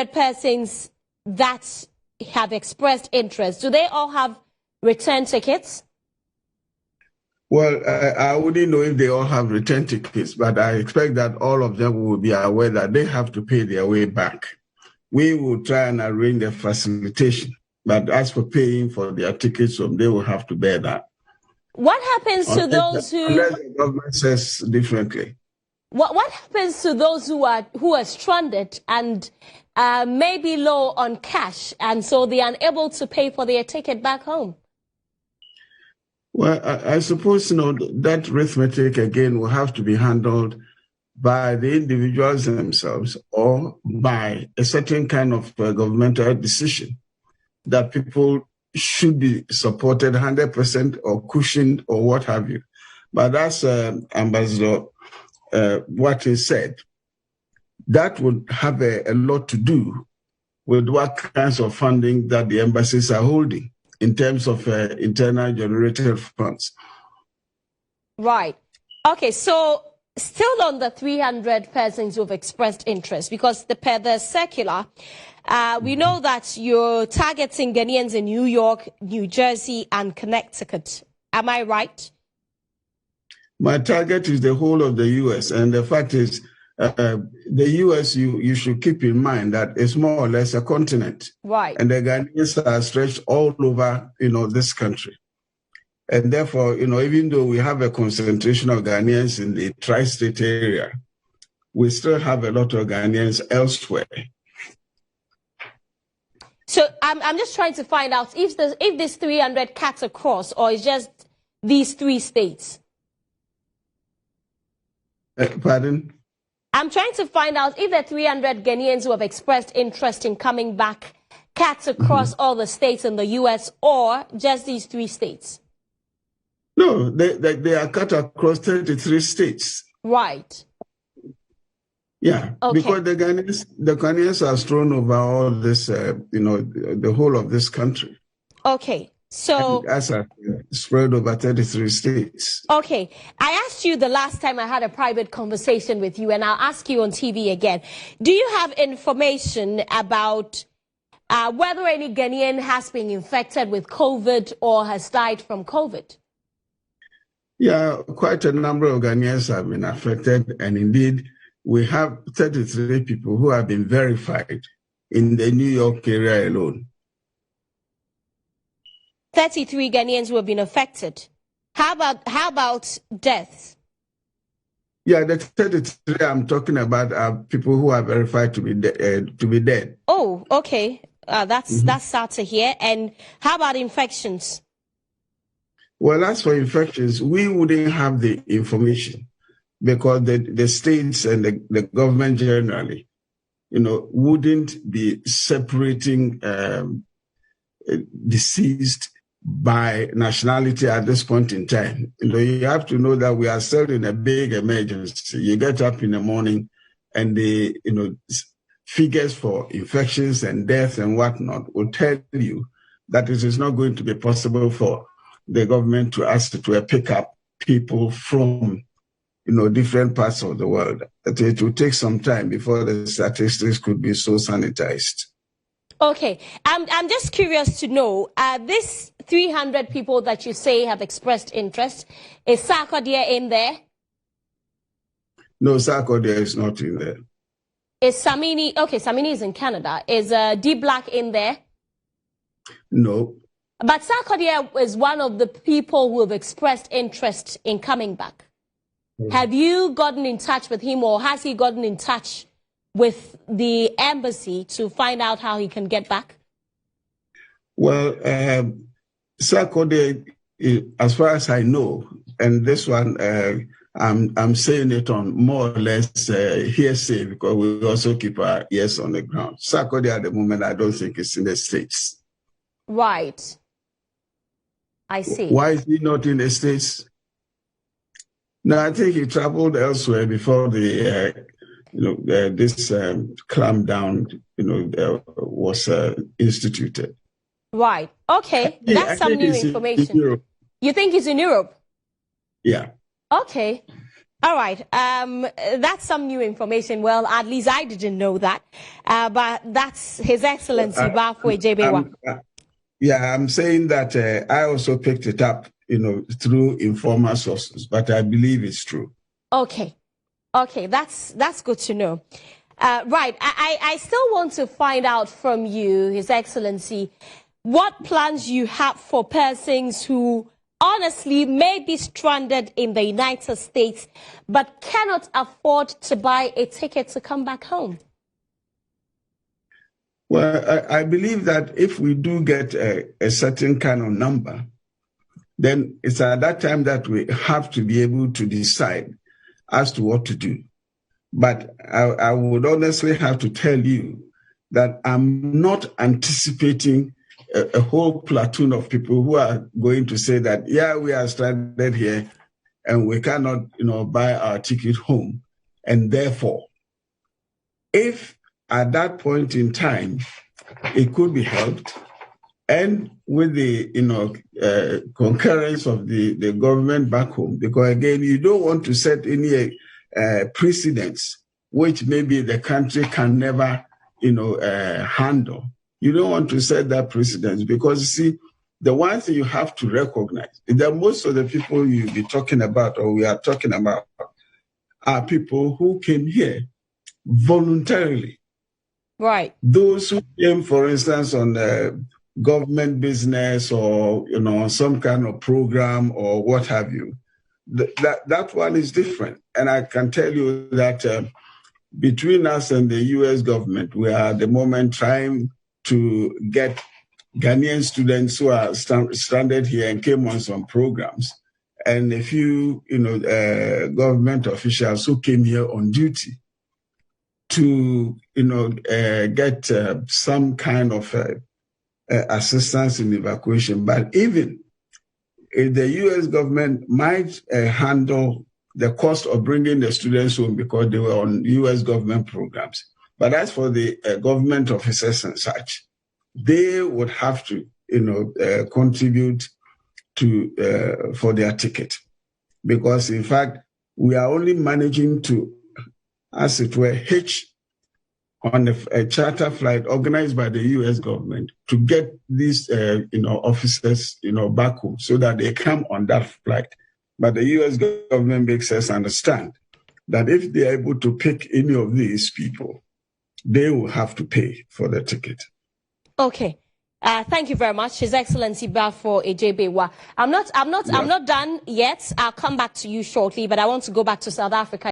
persons that have expressed interest, do they all have return tickets? Well, I wouldn't know if they all have return tickets, but I expect that all of them will be aware that they have to pay their way back. We will try and arrange the facilitation, but as for paying for their tickets, they will have to bear that. What happens to those who... Unless the government says differently. What happens to those who are stranded and may be low on cash, and so they are unable to pay for their ticket back home? Well, I suppose, that arithmetic, again, will have to be handled by the individuals themselves or by a certain kind of governmental decision that people should be supported 100% or cushioned or what have you. But as Ambassador what he said, that would have a lot to do with what kinds of funding that the embassies are holding in terms of internal generated funds. Right. Okay, so still on the 300 persons who have expressed interest, because per the circular, we know that you're targeting Ghanaians in New York, New Jersey, and Connecticut. Am I right? My target is the whole of the U.S. And the fact is, the U.S., you should keep in mind that it's more or less a continent. Right. And the Ghanaians are stretched all over, this country. And therefore, even though we have a concentration of Ghanaians in the tri-state area, we still have a lot of Ghanaians elsewhere. So I'm just trying to find out if this 300 cuts across, or is just these 3 states? Pardon? I'm trying to find out if the 300 Ghanaians who have expressed interest in coming back cuts across all the states in the U.S. or just these 3 states. No, they are cut across 33 states. Right. Yeah, okay. Because the Ghanaians are strewn over all this, the whole of this country. Okay, so... As a spread over 33 states. Okay, I asked you the last time I had a private conversation with you, and I'll ask you on TV again. Do you have information about whether any Ghanaian has been infected with COVID or has died from COVID? Yeah, quite a number of Ghanaians have been affected, and indeed, we have 33 people who have been verified in the New York area alone. 33 Ghanaians who have been affected. How about deaths? Yeah, the 33 I'm talking about are people who are verified to be dead. Oh, okay. That's sad to hear. And how about infections? Well, as for infections, we wouldn't have the information because the states and the government generally, wouldn't be separating deceased by nationality at this point in time. You have to know that we are still in a big emergency. You get up in the morning and the figures for infections and deaths and whatnot will tell you that it is not going to be possible for the government to ask to pick up people from different parts of the world. It will take some time before the statistics could be so sanitized. Okay, I'm just curious to know, this 300 people that you say have expressed interest, is Sarkodie in there? No, Sarkodie is not in there. Is Samini, okay, Samini is in Canada. Is D Black in there? No. But Sarkodie is one of the people who have expressed interest in coming back. Have you gotten in touch with him, or has he gotten in touch with the embassy to find out how he can get back? Well, Sarkodie, as far as I know, and this one, I'm saying it on more or less hearsay because we also keep our ears on the ground. Sarkodie at the moment, I don't think is in the States. Right. I see. Why is he not in the States? No, I think he traveled elsewhere before the this clampdown, was instituted. Right. Okay. That's some new information. You think he's in Europe? Yeah. Okay. All right. That's some new information. Well, at least I didn't know that. But that's His Excellency Bafo Ejebewa. Yeah, I'm saying that I also picked it up, through informal sources, but I believe it's true. Okay. Okay, that's good to know. Right. I still want to find out from you, His Excellency, what plans you have for persons who honestly may be stranded in the United States but cannot afford to buy a ticket to come back home. Well, I believe that if we do get a certain kind of number, then it's at that time that we have to be able to decide as to what to do. But I would honestly have to tell you that I'm not anticipating a whole platoon of people who are going to say that, yeah, we are stranded here and we cannot, buy our ticket home. And therefore, if at that point in time, it could be helped, and with the concurrence of the government back home, because again, you don't want to set any precedents which maybe the country can never handle. You don't want to set that precedence, because you see, the one thing you have to recognize is that most of the people you'll be talking about, or we are talking about, are people who came here voluntarily. Right. Those who came, for instance, on government business or some kind of program or what have you, that one is different. And I can tell you that between us and the U.S. government, we are at the moment trying to get Ghanaian students who are stranded here and came on some programs, and a few government officials who came here on duty to get some kind of assistance in evacuation. But even if the U.S. government might handle the cost of bringing the students home because they were on U.S. government programs, but as for the government officers and such, they would have to contribute to for their ticket, because in fact we are only managing to, as it were, hitch on a charter flight organized by the U.S. government to get these, officers, back home so that they come on that flight. But the U.S. government makes us understand that if they are able to pick any of these people, they will have to pay for the ticket. Okay. Thank you very much, His Excellency Bafo Ejebewa. I'm not done yet. I'll come back to you shortly, but I want to go back to South Africa.